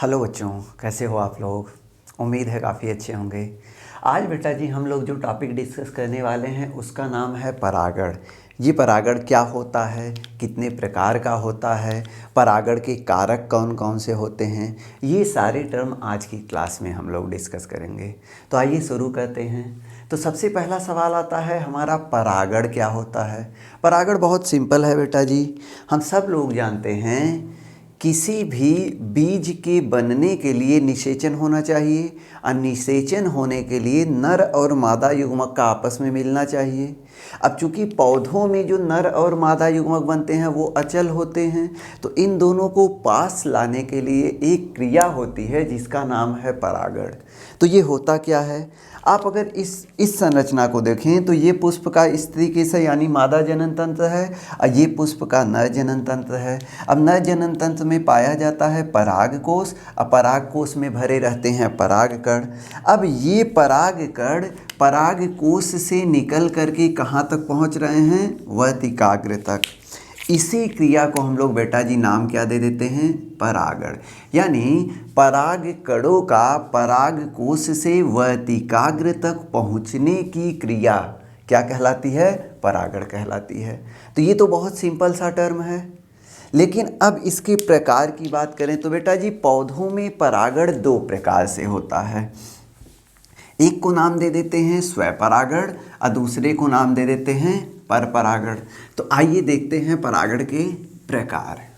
Hello बच्चों, कैसे हो आप लोग। उम्मीद है काफ़ी अच्छे होंगे। आज बेटा जी हम लोग जो टॉपिक डिस्कस करने वाले हैं उसका नाम है परागण। ये परागण क्या होता है, कितने प्रकार का होता है, परागण के कारक कौन कौन से होते हैं, ये सारे टर्म आज की क्लास में हम लोग डिस्कस करेंगे। तो आइए शुरू करते हैं। तो सबसे पहला सवाल आता है हमारा, परागण क्या होता है। परागण बहुत सिंपल है बेटा जी। हम सब लोग जानते हैं किसी भी बीज के बनने के लिए निषेचन होना चाहिए और निषेचन होने के लिए नर और मादा युग्मक का आपस में मिलना चाहिए। अब चूंकि पौधों में जो नर और मादा युग्मक बनते हैं वो अचल होते हैं, तो इन दोनों को पास लाने के लिए एक क्रिया होती है जिसका नाम है परागण। तो ये होता क्या है, आप अगर इस संरचना को देखें तो ये पुष्प का स्त्री केसर यानी मादा जनन तंत्र है और ये पुष्प का नर जनन तंत्र है। अब नर जनन तंत्र में पाया जाता है पराग कोश और पराग कोश में भरे रहते हैं पराग कण। अब ये पराग कण पराग कोश से निकल करके कहाँ तक पहुँच रहे हैं, वर्तिकाग्र तक। इसी क्रिया को हम लोग बेटा जी नाम क्या दे देते हैं, परागण। यानी पराग कणों का पराग कोश से वर्तिकाग्र तक पहुंचने की क्रिया क्या कहलाती है, परागण कहलाती है। तो ये तो बहुत सिंपल सा टर्म है। लेकिन अब इसके प्रकार की बात करें तो बेटा जी पौधों में परागण दो प्रकार से होता है। एक को नाम दे देते हैं स्वपरागण और दूसरे को नाम दे देते हैं परपरागण। तो आइए देखते हैं परागण के प्रकार।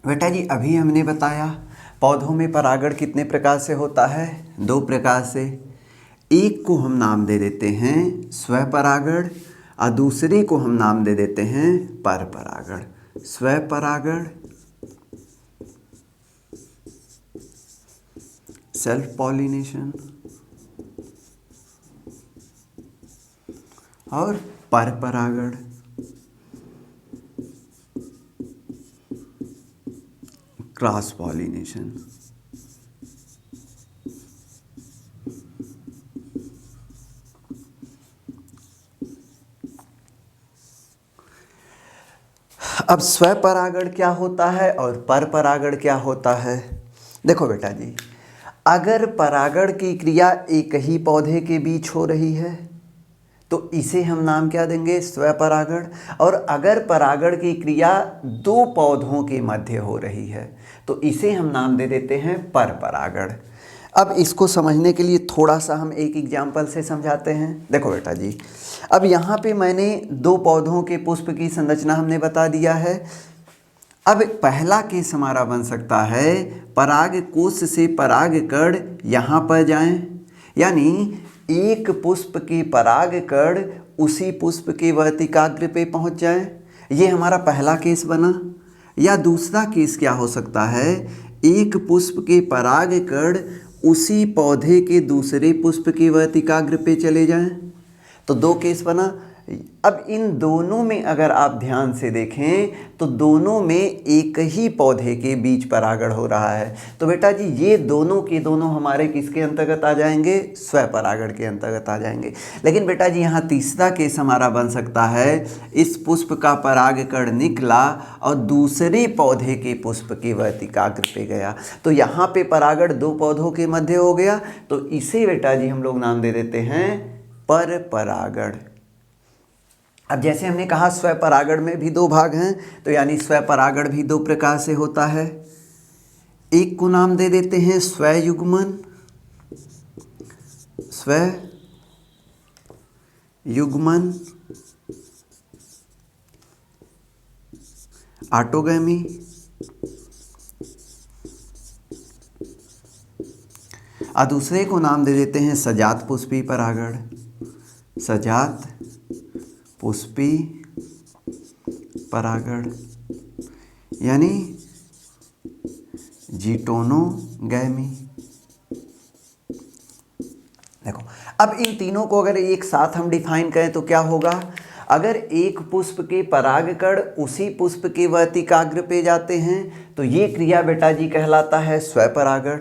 बेटा जी अभी हमने बताया पौधों में परागण कितने प्रकार से होता है, दो प्रकार से। एक को हम नाम दे देते हैं स्वपरागण और दूसरे को हम नाम दे देते हैं परपरागण। स्वपरागण सेल्फ पॉलिनेशन और परपरागण क्रॉस पॉलिनेशन। अब स्वपरागण क्या होता है और परपरागण क्या होता है। देखो बेटा जी, अगर परागण की क्रिया एक ही पौधे के बीच हो रही है तो इसे हम नाम क्या देंगे, स्वपरागण। और अगर परागण की क्रिया दो पौधों के मध्य हो रही है तो इसे हम नाम दे देते हैं परपरागण। अब इसको समझने के लिए थोड़ा सा हम एक एग्जाम्पल से समझाते हैं। देखो बेटा जी, अब यहाँ पे मैंने दो पौधों के पुष्प की संरचना हमने बता दिया है। अब पहला केस हमारा बन सकता है पराग कोश से पराग कण यहाँ पर जाएं, यानी एक पुष्प के पराग कण उसी पुष्प के वर्तिकाग्र पे पहुँच जाएं। ये हमारा पहला केस बना। या दूसरा केस क्या हो सकता है, एक पुष्प के पराग कण उसी पौधे के दूसरे पुष्प के वर्तिकाग्र पे चले जाएं। तो दो केस बना। अब इन दोनों में अगर आप ध्यान से देखें तो दोनों में एक ही पौधे के बीच परागण हो रहा है। तो बेटा जी ये दोनों के दोनों हमारे किसके अंतर्गत आ जाएंगे, स्वपरागण के अंतर्गत आ जाएंगे। लेकिन बेटा जी यहाँ तीसरा केस हमारा बन सकता है, इस पुष्प का परागकण निकला और दूसरे पौधे के पुष्प के वर्तिकाग्र पे गया। तो यहाँ पे परागण दो पौधों के मध्य हो गया, तो इसे बेटा जी हम लोग नाम दे देते हैं परपरागण। अब जैसे हमने कहा स्वपरागण में भी दो भाग हैं, तो यानी स्वपरागण भी दो प्रकार से होता है। एक को नाम दे देते हैं स्वयुग्मन, स्वयुग्मन ऑटोगैमी, और दूसरे को नाम दे देते हैं सजात पुष्पी परागण, सजात पुष्पी परागण यानी जीटोनोगैमी। देखो, अब इन तीनों को अगर एक साथ हम डिफाइन करें तो क्या होगा। अगर एक पुष्प के परागकण उसी पुष्प के वर्तिकाग्र पे जाते हैं तो ये क्रिया बेटा जी कहलाता है स्वपरागण।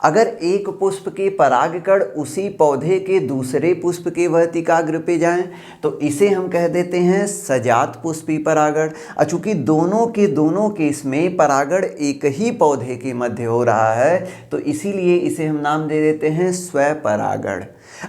अगर एक पुष्प के परागकण उसी पौधे के दूसरे पुष्प के वर्तिकाग्र पे जाएं तो इसे हम कह देते हैं सजात पुष्पी परागण। चूंकि दोनों के दोनों केस में परागण एक ही पौधे के मध्य हो रहा है तो इसीलिए इसे हम नाम दे देते हैं स्वपरागण।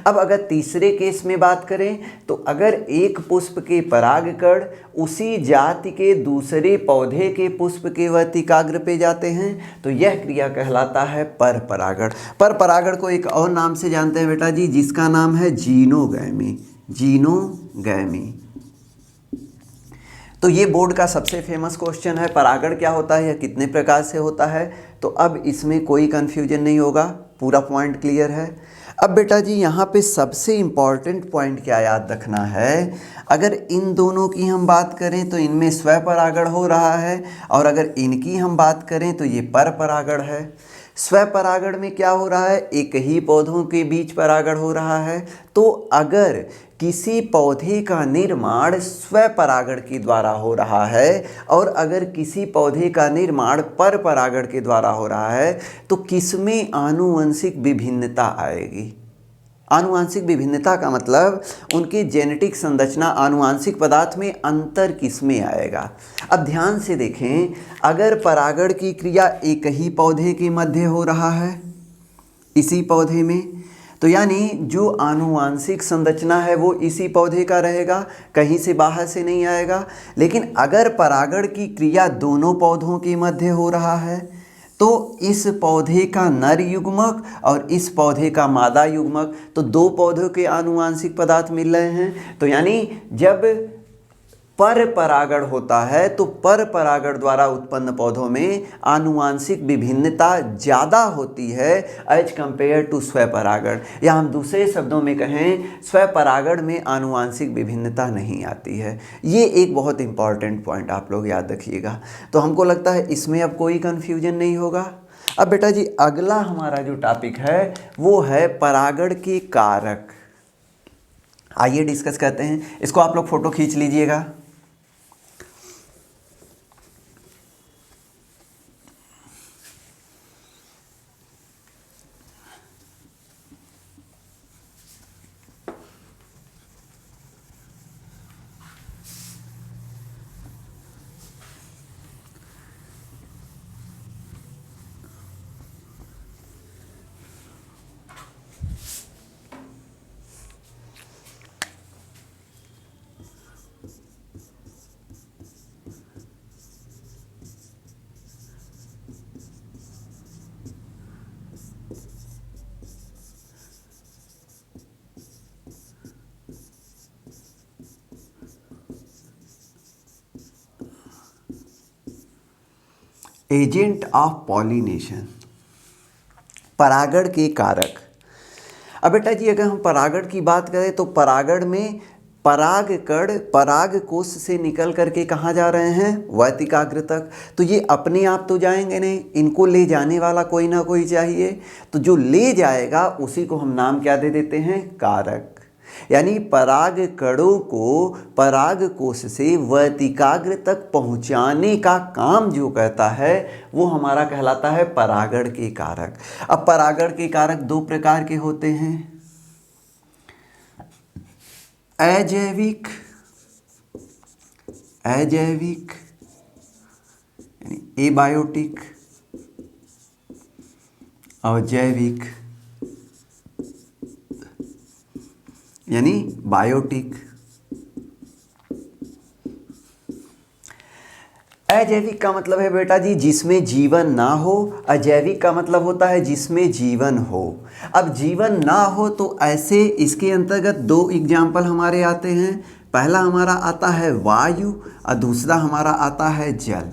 अब अगर तीसरे केस में बात करें तो अगर एक पुष्प के परागकण उसी जाति के दूसरे पौधे के पुष्प के वर्तिकाग्र पे जाते हैं तो यह क्रिया कहलाता है परपरागण। परपरागण को एक और नाम से जानते हैं बेटा जी, जिसका नाम है जीनोगैमी। जीनोगैमी। तो ये बोर्ड का सबसे फेमस क्वेश्चन है, परागण क्या होता है या कितने प्रकार से होता है। तो अब इसमें कोई कंफ्यूजन नहीं होगा, पूरा पॉइंट क्लियर है। अब बेटा जी यहाँ पे सबसे इम्पॉर्टेंट पॉइंट क्या याद रखना है, अगर इन दोनों की हम बात करें तो इनमें स्वपरागण हो रहा है और अगर इनकी हम बात करें तो ये परपरागण है। स्वपरागण में क्या हो रहा है, एक ही पौधों के बीच परागण हो रहा है। तो अगर किसी पौधे का निर्माण स्वपरागण के द्वारा हो रहा है और अगर किसी पौधे का निर्माण परपरागण के द्वारा हो रहा है तो किसमें आनुवंशिक विभिन्नता आएगी। आनुवांशिक विभिन्नता का मतलब उनकी जेनेटिक संरचना, आनुवांशिक पदार्थ में अंतर किसमें आएगा। अब ध्यान से देखें, अगर परागण की क्रिया एक ही पौधे के मध्य हो रहा है इसी पौधे में तो यानी जो आनुवांशिक संरचना है वो इसी पौधे का रहेगा, कहीं से बाहर से नहीं आएगा। लेकिन अगर परागण की क्रिया दोनों पौधों के मध्य हो रहा है तो इस पौधे का नर युग्मक और इस पौधे का मादा युग्मक, तो दो पौधों के आनुवांशिक पदार्थ मिल रहे हैं। तो यानी जब परपरागण होता है तो परपरागण द्वारा उत्पन्न पौधों में आनुवांशिक विभिन्नता ज़्यादा होती है एज कंपेयर टू स्वपरागण। या हम दूसरे शब्दों में कहें, स्वपरागण में आनुवांशिक विभिन्नता नहीं आती है। ये एक बहुत इंपॉर्टेंट पॉइंट आप लोग याद रखिएगा। तो हमको लगता है इसमें अब कोई कन्फ्यूजन नहीं होगा। अब बेटा जी अगला हमारा जो टॉपिक है वो है परागण के कारक। आइए डिस्कस करते हैं। इसको आप लोग फोटो खींच लीजिएगा। एजेंट ऑफ पॉलिनेशन, परागण के कारक। अब बेटा जी अगर हम परागण की बात करें तो परागण में परागकण पराग कोश से निकल करके कहाँ जा रहे हैं, वर्तिकाग्र तक। तो ये अपने आप तो जाएंगे नहीं, इनको ले जाने वाला कोई ना कोई चाहिए। तो जो ले जाएगा उसी को हम नाम क्या दे देते हैं, कारक। यानी परागकणों को पराग कोश से वर्तिकाग्र तक पहुंचाने का काम जो करता है वो हमारा कहलाता है परागण के कारक। अब परागण के कारक दो प्रकार के होते हैं, अजैविक यानी एबायोटिक और जैविक यानी बायोटिक। अजैविक का मतलब है बेटा जी जिसमें जीवन ना हो, अजैविक का मतलब होता है जिसमें जीवन हो। अब जीवन ना हो तो ऐसे इसके अंतर्गत दो एग्जाम्पल हमारे आते हैं। पहला हमारा आता है वायु और दूसरा हमारा आता है जल।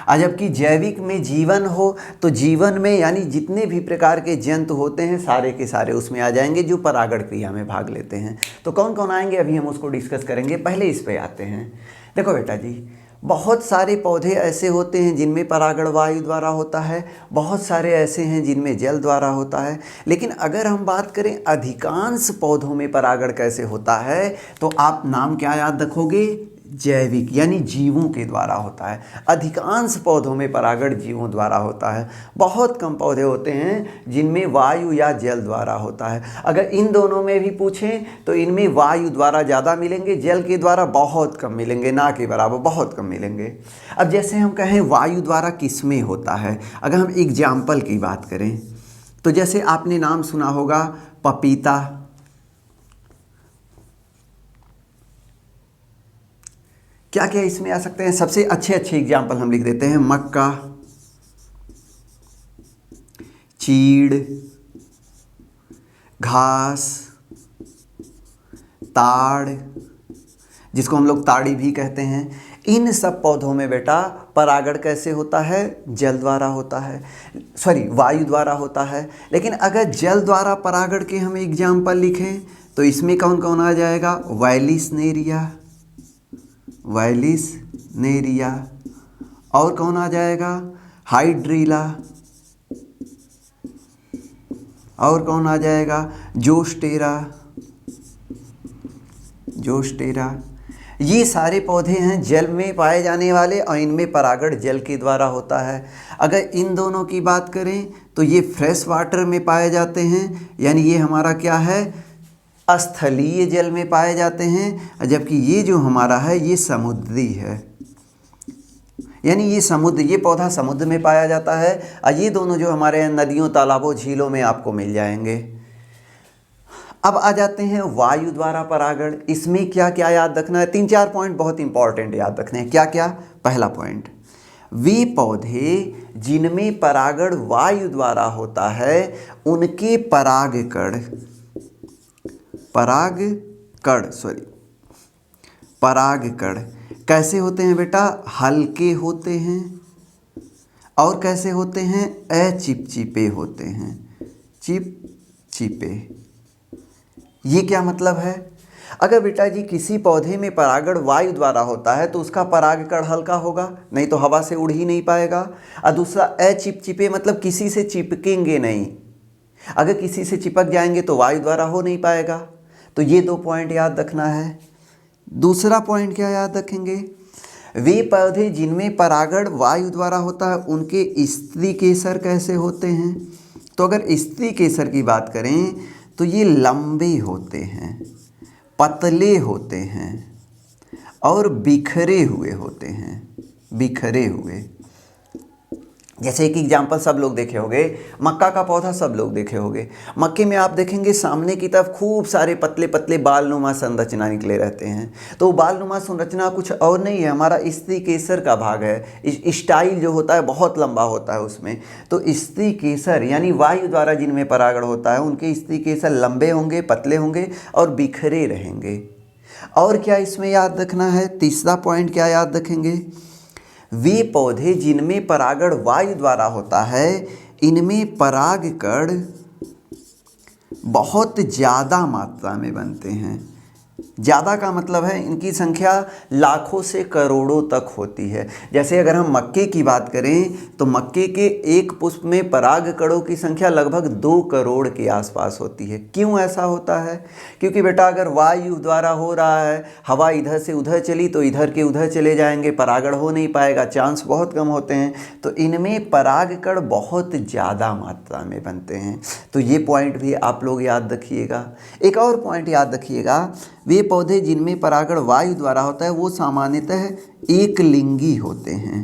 और जबकि जैविक में जीवन हो तो जीवन में यानी जितने भी प्रकार के जंतु होते हैं सारे के सारे उसमें आ जाएंगे जो परागण क्रिया में भाग लेते हैं। तो कौन कौन आएंगे अभी हम उसको डिस्कस करेंगे। पहले इस पे आते हैं। देखो बेटा जी, बहुत सारे पौधे ऐसे होते हैं जिनमें परागण वायु द्वारा होता है, बहुत सारे ऐसे हैं जिनमें जल द्वारा होता है। लेकिन अगर हम बात करें अधिकांश पौधों में परागण कैसे होता है, तो आप नाम क्या याद रखोगे? जैविक, यानी जीवों के द्वारा होता है। अधिकांश पौधों में परागण जीवों द्वारा होता है। बहुत कम पौधे होते हैं जिनमें वायु या जल द्वारा होता है। अगर इन दोनों में भी पूछें तो इनमें वायु द्वारा ज़्यादा मिलेंगे, जल के द्वारा बहुत कम मिलेंगे, ना के बराबर बहुत कम मिलेंगे। अब जैसे हम कहें वायु द्वारा किसमें होता है, अगर हम एग्जाम्पल की बात करें तो जैसे आपने नाम सुना होगा पपीता, क्या क्या इसमें आ सकते हैं? सबसे अच्छे एग्जाम्पल हम लिख देते हैं। मक्का, चीड़, घास, ताड़, जिसको हम लोग ताड़ी भी कहते हैं। इन सब पौधों में बेटा परागण कैसे होता है? जल द्वारा होता है, सॉरी वायु द्वारा होता है। लेकिन अगर जल द्वारा परागण के हम एग्जाम्पल लिखें तो इसमें कौन कौन आ जाएगा? वायलिस नेरिया, और कौन आ जाएगा? हाइड्रीला, और कौन आ जाएगा? जोस्टेरा। ये सारे पौधे हैं जल में पाए जाने वाले और इनमें परागण जल के द्वारा होता है। अगर इन दोनों की बात करें तो ये फ्रेश वाटर में पाए जाते हैं, यानी ये हमारा क्या है? स्थलीय जल में पाए जाते हैं, जबकि ये जो हमारा है ये समुद्री है, यानी ये पौधा समुद्र में पाया जाता है। और ये दोनों जो हमारे नदियों, तालाबों, झीलों में आपको मिल जाएंगे। अब आ जाते हैं वायु द्वारा परागण। इसमें क्या क्या याद रखना है? 3-4 पॉइंट बहुत इंपॉर्टेंट याद रखने हैं। क्या क्या? पहला पॉइंट, वे पौधे जिनमें परागण वायु द्वारा होता है उनके परागकण कैसे होते हैं बेटा? हल्के होते हैं और कैसे होते हैं? अचिपचिपे होते हैं, चिपचिपे। ये क्या मतलब है? अगर बेटा जी किसी पौधे में परागण वायु द्वारा होता है तो उसका परागकण हल्का होगा, नहीं तो हवा से उड़ ही नहीं पाएगा। और दूसरा अचिपचिपे मतलब किसी से चिपकेंगे नहीं, अगर किसी से चिपक जाएंगे तो वायु द्वारा हो नहीं पाएगा। तो ये 2 पॉइंट याद रखना है। दूसरा पॉइंट क्या याद रखेंगे? वे पौधे जिनमें परागण वायु द्वारा होता है उनके स्त्री केसर कैसे होते हैं? तो अगर स्त्री केसर की बात करें तो ये लंबे होते हैं, पतले होते हैं और बिखरे हुए होते हैं, बिखरे हुए। जैसे एक एग्जाम्पल सब लोग देखे होंगे, मक्का का पौधा सब लोग देखे होंगे। मक्के में आप देखेंगे सामने की तरफ खूब सारे पतले पतले बालनुमा संरचना निकले रहते हैं। तो बालनुमा संरचना कुछ और नहीं है, हमारा स्त्री केसर का भाग है। स्टाइल जो होता है बहुत लंबा होता है उसमें। तो स्त्री केसर यानी वायु द्वारा जिनमें परागण होता है उनके स्त्री केसर लंबे होंगे, पतले होंगे और बिखरे रहेंगे। और क्या इसमें याद रखना है? तीसरा पॉइंट क्या याद रखेंगे? वे पौधे जिनमें परागण वायु द्वारा होता है इनमें परागकण बहुत ज़्यादा मात्रा में बनते हैं। ज़्यादा का मतलब है इनकी संख्या लाखों से करोड़ों तक होती है। जैसे अगर हम मक्के की बात करें तो मक्के के एक पुष्प में परागकणों की संख्या लगभग 2 करोड़ के आसपास होती है। क्यों ऐसा होता है? क्योंकि बेटा अगर वायु द्वारा हो रहा है, हवा इधर से उधर चली तो इधर के उधर चले जाएंगे, परागण हो नहीं पाएगा, चांस बहुत कम होते हैं। तो इनमें परागकण बहुत ज़्यादा मात्रा में बनते हैं। तो ये पॉइंट भी आप लोग याद रखिएगा। एक और पॉइंट याद रखिएगा, वे पौधे जिनमें परागण वायु द्वारा होता है वो सामान्यतः एक लिंगी होते हैं।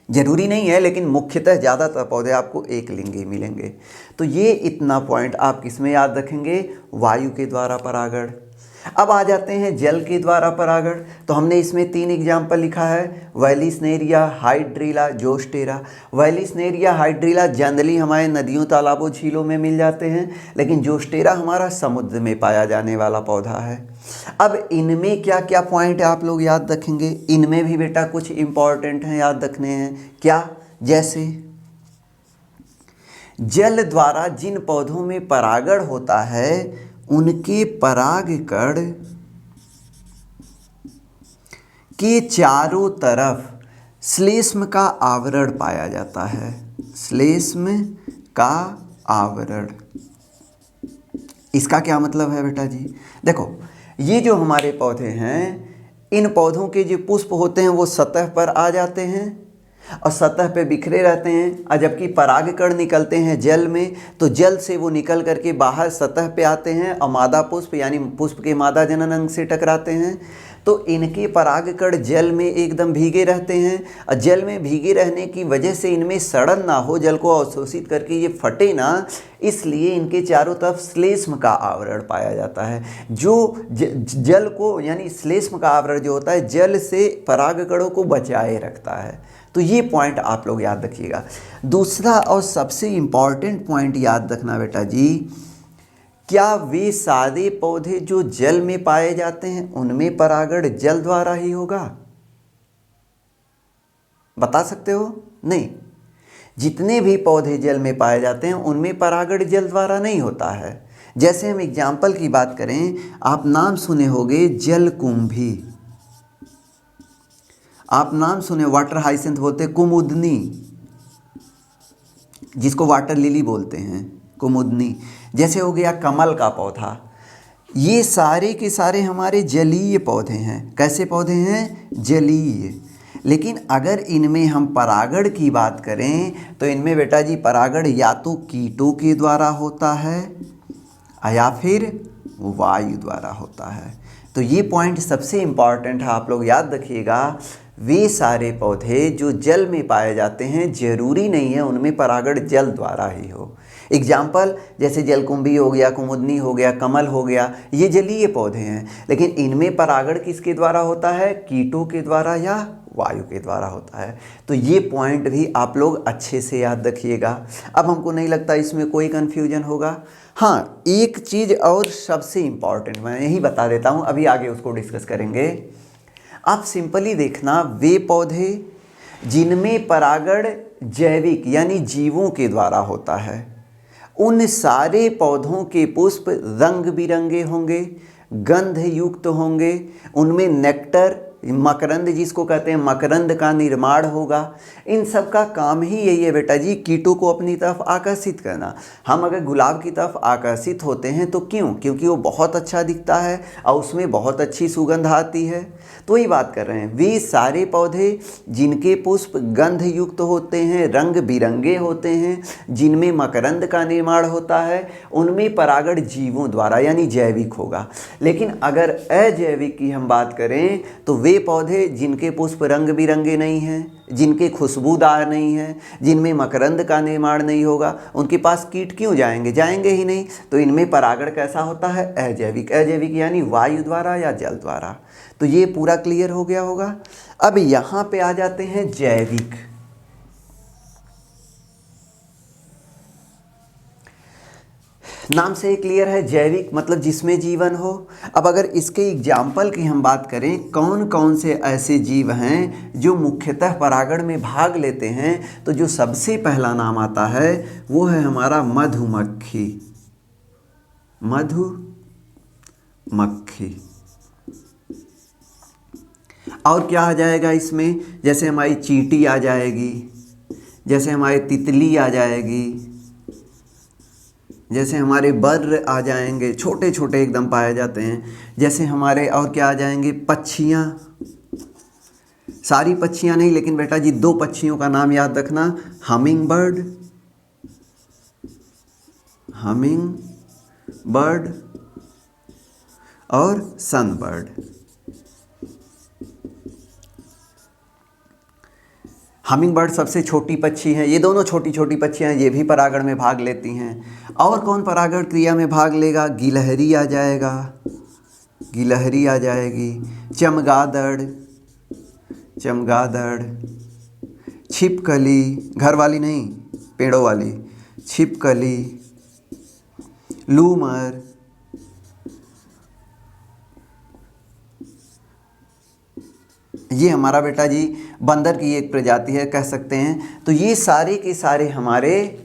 जरूरी नहीं है लेकिन मुख्यतः ज़्यादातर पौधे आपको एक लिंगी मिलेंगे। तो ये इतना पॉइंट आप किसमें याद रखेंगे? वायु के द्वारा परागण। अब आ जाते हैं जल के द्वारा परागण। तो हमने इसमें 3 एग्जाम्पल लिखा है, वैलिस्नेरिया, हाइड्रीला, जोस्टेरा। वैलिस्नेरिया, हाइड्रीला जनरली हमारे नदियों, तालाबों, झीलों में मिल जाते हैं, लेकिन जोस्टेरा हमारा समुद्र में पाया जाने वाला पौधा है। अब इनमें क्या क्या पॉइंट आप लोग याद रखेंगे? इनमें भी बेटा कुछ इंपॉर्टेंट हैं, याद रखने हैं। क्या? जैसे जल द्वारा जिन पौधों में परागण होता है उनके परागकण के चारों तरफ श्लेष्म का आवरण पाया जाता है। श्लेष्म का आवरण, इसका क्या मतलब है बेटा जी? देखो, ये जो हमारे पौधे हैं, इन पौधों के जो पुष्प होते हैं वो सतह पर आ जाते हैं और सतह पे बिखरे रहते हैं, और जबकि परागकण निकलते हैं जल में, तो जल से वो निकल करके बाहर सतह पे आते हैं और मादा पुष्प यानी पुष्प के मादा जनन अंग से टकराते हैं। तो इनके परागकण जल में एकदम भीगे रहते हैं और जल में भीगे रहने की वजह से इनमें सड़न ना हो, जल को अवशोषित करके ये फटे ना, इसलिए इनके चारों तरफ श्लेष्म का आवरण पाया जाता है, जो जल को यानी श्लेष्म का आवरण जो होता है जल से परागकणों को बचाए रखता है। तो ये पॉइंट आप लोग याद रखिएगा। दूसरा और सबसे इम्पॉर्टेंट पॉइंट याद रखना बेटा जी, क्या वे सारे पौधे जो जल में पाए जाते हैं उनमें परागण जल द्वारा ही होगा? बता सकते हो? नहीं, जितने भी पौधे जल में पाए जाते हैं उनमें परागण जल द्वारा नहीं होता है। जैसे हम एग्जाम्पल की बात करें, आप नाम सुने होंगे जलकुंभी, आप नाम सुने वाटर हाइसिंथ बोलते हैं, कुमुदनी जिसको वाटर लिली बोलते हैं, कुमुदनी, जैसे हो गया कमल का पौधा, ये सारे के सारे हमारे जलीय पौधे हैं। कैसे पौधे हैं? जलीय। लेकिन अगर इनमें हम परागण की बात करें तो इनमें बेटा जी परागण या तो कीटों के द्वारा होता है या फिर वायु द्वारा होता है। तो ये पॉइंट सबसे इम्पॉर्टेंट है, आप लोग याद रखिएगा। वे सारे पौधे जो जल में पाए जाते हैं जरूरी नहीं है उनमें परागण जल द्वारा ही हो। एग्जाम्पल जैसे जलकुंभी हो गया, कुमुदनी हो गया, कमल हो गया, ये जलीय पौधे हैं, लेकिन इनमें परागण किसके द्वारा होता है? कीटों के द्वारा या वायु के द्वारा होता है। तो ये पॉइंट भी आप लोग अच्छे से याद रखिएगा। अब हमको नहीं लगता इसमें कोई कन्फ्यूजन होगा। हाँ, एक चीज़ और सबसे इम्पॉर्टेंट मैं यही बता देता हूँ, अभी आगे उसको डिस्कस करेंगे। आप सिंपली देखना, वे पौधे जिनमें परागण जैविक यानी जीवों के द्वारा होता है, उन सारे पौधों के पुष्प रंग बिरंगे होंगे, गंध युक्त होंगे, उनमें नेक्टर मकरंद जिसको कहते हैं मकरंद का निर्माण होगा। इन सब का काम ही यही है बेटा जी, कीटों को अपनी तरफ आकर्षित करना। हम अगर गुलाब की तरफ आकर्षित होते हैं तो क्यों? क्योंकि वो बहुत अच्छा दिखता है और उसमें बहुत अच्छी सुगंध आती है। तो ये बात कर रहे हैं, वे सारे पौधे जिनके पुष्प गंध युक्त होते हैं, रंग बिरंगे होते हैं, जिनमें मकरंद का निर्माण होता है, उनमें परागण जीवों द्वारा यानी जैविक होगा। लेकिन अगर अजैविक की हम बात करें तो वे पौधे जिनके पुष्प रंग बिरंगे नहीं हैं, जिनके खुशबूदार नहीं हैं, जिनमें मकरंद का निर्माण नहीं होगा, उनके पास कीट क्यों जाएंगे? जाएंगे ही नहीं। तो इनमें परागण कैसा होता है? अजैविक। अजैविक यानी वायु द्वारा या जल द्वारा। तो ये पूरा क्लियर हो गया होगा। अब यहाँ पे आ जाते हैं जैविक। नाम से ही क्लियर है, जैविक मतलब जिसमें जीवन हो। अब अगर इसके एग्जाम्पल की हम बात करें, कौन कौन से ऐसे जीव हैं जो मुख्यतः परागण में भाग लेते हैं, तो जो सबसे पहला नाम आता है वो है हमारा मधुमक्खी। मधुमक्खी। और क्या आ जाएगा इसमें? जैसे हमारी चींटी आ जाएगी, जैसे हमारी तितली आ जाएगी, जैसे हमारे बर्र आ जाएंगे, छोटे छोटे एकदम पाए जाते हैं। जैसे हमारे और क्या आ जाएंगे? पक्षियाँ। सारी पक्षियाँ नहीं, लेकिन बेटा जी दो पक्षियों का नाम याद रखना, हमिंग बर्ड और सनबर्ड। हमिंग बर्ड सबसे छोटी पक्षी है, ये दोनों छोटी छोटी पक्षियाँ, ये भी परागण में भाग लेती हैं। और कौन परागण क्रिया में भाग लेगा? गिलहरी आ जाएगा, गिलहरी आ जाएगी, चमगादड़, छिपकली, घर वाली नहीं पेड़ों वाली, छिपकली, लूमर, ये हमारा बेटा जी बंदर की एक प्रजाति है कह सकते हैं। तो ये सारे के सारे हमारे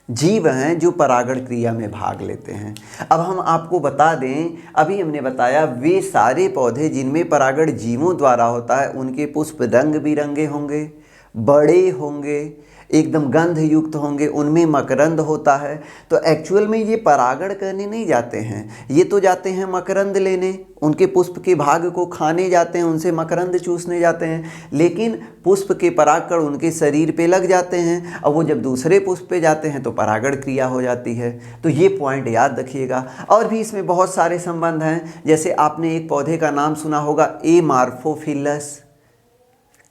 जीव हैं जो परागण क्रिया में भाग लेते हैं। अब हम आपको बता दें, अभी हमने बताया वे सारे पौधे जिनमें परागण जीवों द्वारा होता है उनके पुष्प रंग बिरंगे होंगे, बड़े होंगे, एकदम गंध युक्त होंगे, उनमें मकरंद होता है। तो एक्चुअल में ये परागण करने नहीं जाते हैं, ये तो जाते हैं मकरंद लेने, उनके पुष्प के भाग को खाने जाते हैं, उनसे मकरंद चूसने जाते हैं। लेकिन पुष्प के परागकण उनके शरीर पे लग जाते हैं और वो जब दूसरे पुष्प पे जाते हैं तो परागण क्रिया हो जाती है। तो ये पॉइंट याद रखिएगा। और भी इसमें बहुत सारे संबंध हैं, जैसे आपने एक पौधे का नाम सुना होगा एमार्फोफिलस,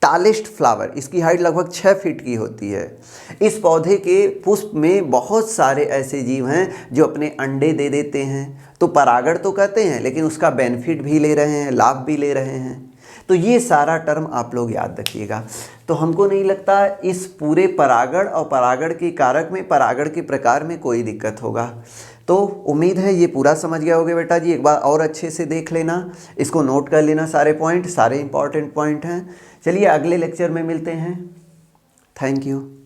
टालेस्ट फ्लावर, इसकी हाइट लगभग 6 फीट की होती है। इस पौधे के पुष्प में बहुत सारे ऐसे जीव हैं जो अपने अंडे दे देते हैं। तो परागण तो कहते हैं लेकिन उसका बेनिफिट भी ले रहे हैं, लाभ भी ले रहे हैं। तो ये सारा टर्म आप लोग याद रखिएगा। तो हमको नहीं लगता इस पूरे परागण और परागण के कारक में, परागण के प्रकार में कोई दिक्कत होगा। तो उम्मीद है ये पूरा समझ गया होगा बेटा जी। एक बार और अच्छे से देख लेना, इसको नोट कर लेना, सारे पॉइंट, सारे इंपॉर्टेंट पॉइंट हैं। चलिए अगले लेक्चर में मिलते हैं। Thank you.